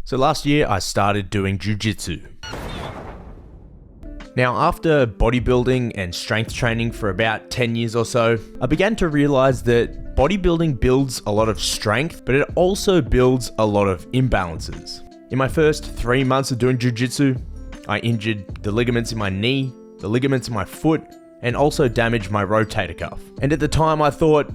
So last year I started doing jiujitsu. Now after bodybuilding and strength training for about 10 years or so, I began to realize that bodybuilding builds a lot of strength, but it also builds a lot of imbalances. In my first 3 months of doing jiujitsu, I injured the ligaments in my knee, the ligaments in my foot, and also damaged my rotator cuff. And at the time I thought,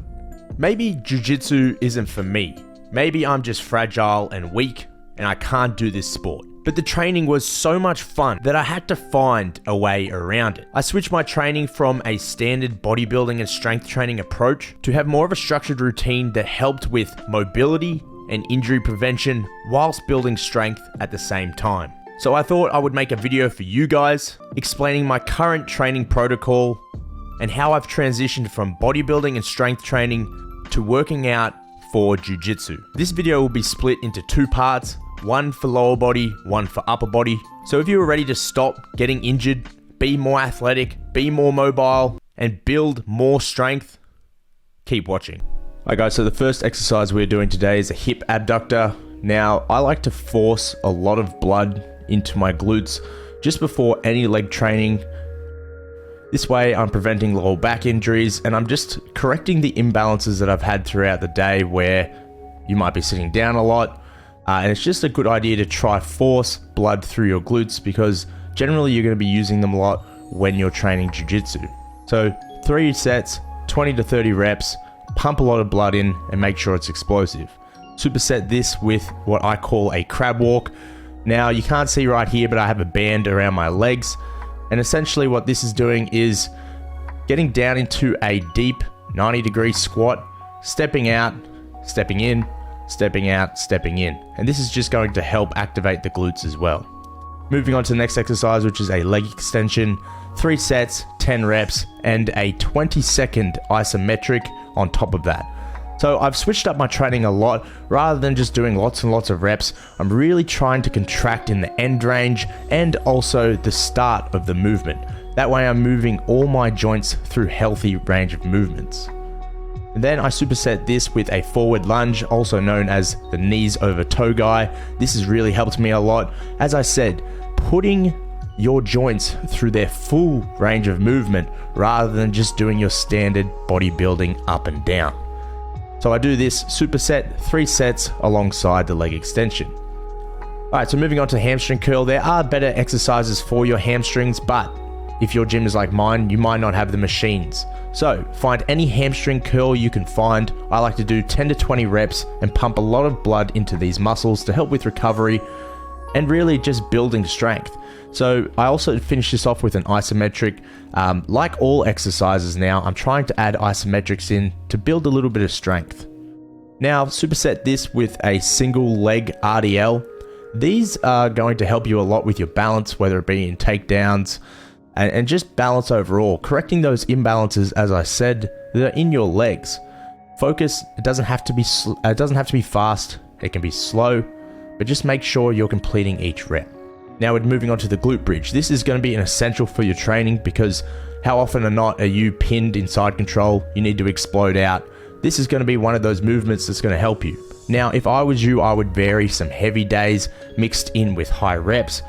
maybe jiujitsu isn't for me. Maybe I'm just fragile and weak and I can't do this sport. But the training was so much fun that I had to find a way around it. I switched my training from a standard bodybuilding and strength training approach to have more of a structured routine that helped with mobility and injury prevention whilst building strength at the same time. So I thought I would make a video for you guys explaining my current training protocol and how I've transitioned from bodybuilding and strength training to working out for jiu-jitsu. This video will be split into 2 parts, one for lower body, one for upper body. So if you are ready to stop getting injured, be more athletic, be more mobile, and build more strength, keep watching. Alright guys, so the first exercise we're doing today is a hip abductor. Now, I like to force a lot of blood into my glutes just before any leg training. This way I'm preventing lower back injuries and I'm just correcting the imbalances that I've had throughout the day where you might be sitting down a lot. And it's just a good idea to try force blood through your glutes because generally you're going to be using them a lot when you're training jiu-jitsu. So 3 sets, 20 to 30 reps, pump a lot of blood in and make sure it's explosive. Superset this with what I call a crab walk. Now you can't see right here, but I have a band around my legs. And essentially what this is doing is getting down into a deep 90-degree squat, stepping out, stepping in, stepping out, stepping in. And this is just going to help activate the glutes as well. Moving on to the next exercise, which is a leg extension, 3 sets, 10 reps, and a 20-second isometric on top of that. So I've switched up my training a lot. Rather than just doing lots and lots of reps, I'm really trying to contract in the end range and also the start of the movement. That way I'm moving all my joints through healthy range of movements. And then I superset this with a forward lunge, also known as the knees over toe guy. This has really helped me a lot. As I said, putting your joints through their full range of movement rather than just doing your standard bodybuilding up and down. So I do this superset, 3 sets alongside the leg extension. Alright, so moving on to hamstring curl. There are better exercises for your hamstrings, but if your gym is like mine, you might not have the machines. So find any hamstring curl you can find. I like to do 10 to 20 reps and pump a lot of blood into these muscles to help with recovery and really just building strength. So I also finish this off with an isometric. Like all exercises now, I'm trying to add isometrics in to build a little bit of strength. Now superset this with a single leg RDL. These are going to help you a lot with your balance, whether it be in takedowns and just balance overall, correcting those imbalances, as I said, that are in your legs. Focus, it doesn't have to be fast, it can be slow, but just make sure you're completing each rep. Now we're moving on to the glute bridge. This is going to be an essential for your training because how often or not are you pinned in side control? You need to explode out. This is going to be one of those movements that's going to help you. Now, if I was you, I would vary some heavy days mixed in with high reps.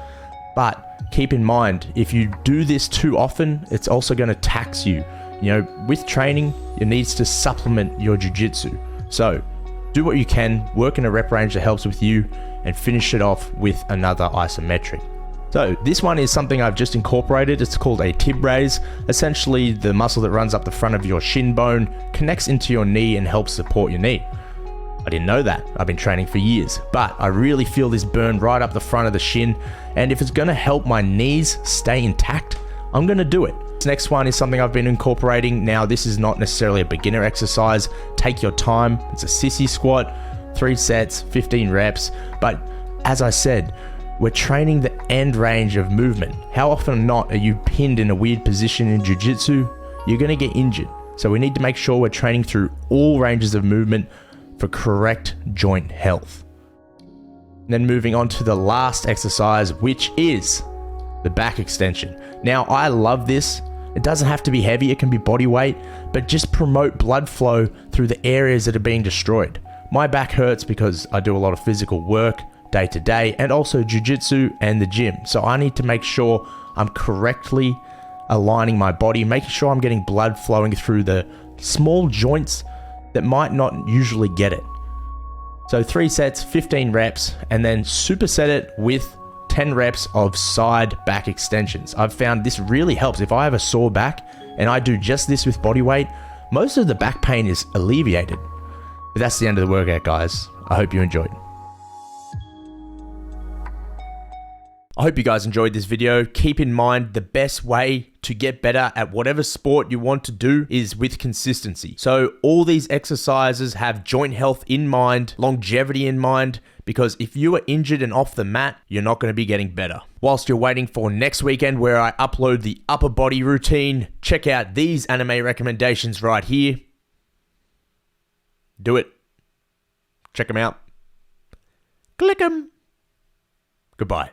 But keep in mind, if you do this too often, it's also going to tax you. You know, with training, it needs to supplement your jiu-jitsu. So do what you can, work in a rep range that helps with you, and finish it off with another isometric. So this one is something I've just incorporated. It's called a tib raise. Essentially, the muscle that runs up the front of your shin bone connects into your knee and helps support your knee. I didn't know that. I've been training for years, but I really feel this burn right up the front of the shin. And if it's gonna help my knees stay intact, I'm gonna do it. This next one is something I've been incorporating. Now, this is not necessarily a beginner exercise. Take your time. It's a sissy squat, 3 sets, 15 reps. But as I said, we're training the end range of movement. How often or not are you pinned in a weird position in jiu-jitsu? You're gonna get injured. So we need to make sure we're training through all ranges of movement for correct joint health. And then moving on to the last exercise, which is the back extension. Now, I love this. It doesn't have to be heavy, it can be body weight, but just promote blood flow through the areas that are being destroyed. My back hurts because I do a lot of physical work day to day, and also jiu-jitsu and the gym. So I need to make sure I'm correctly aligning my body, making sure I'm getting blood flowing through the small joints that might not usually get it. So 3 sets, 15 reps, and then superset it with 10 reps of side back extensions. I've found this really helps. If I have a sore back and I do just this with body weight, most of the back pain is alleviated. But that's the end of the workout, guys. I hope you enjoyed. I hope you guys enjoyed this video. Keep in mind, the best way to get better at whatever sport you want to do is with consistency. So all these exercises have joint health in mind, longevity in mind, because if you are injured and off the mat, you're not going to be getting better. Whilst you're waiting for next weekend where I upload the upper body routine, check out these anime recommendations right here. Do it. Check them out. Click them. Goodbye.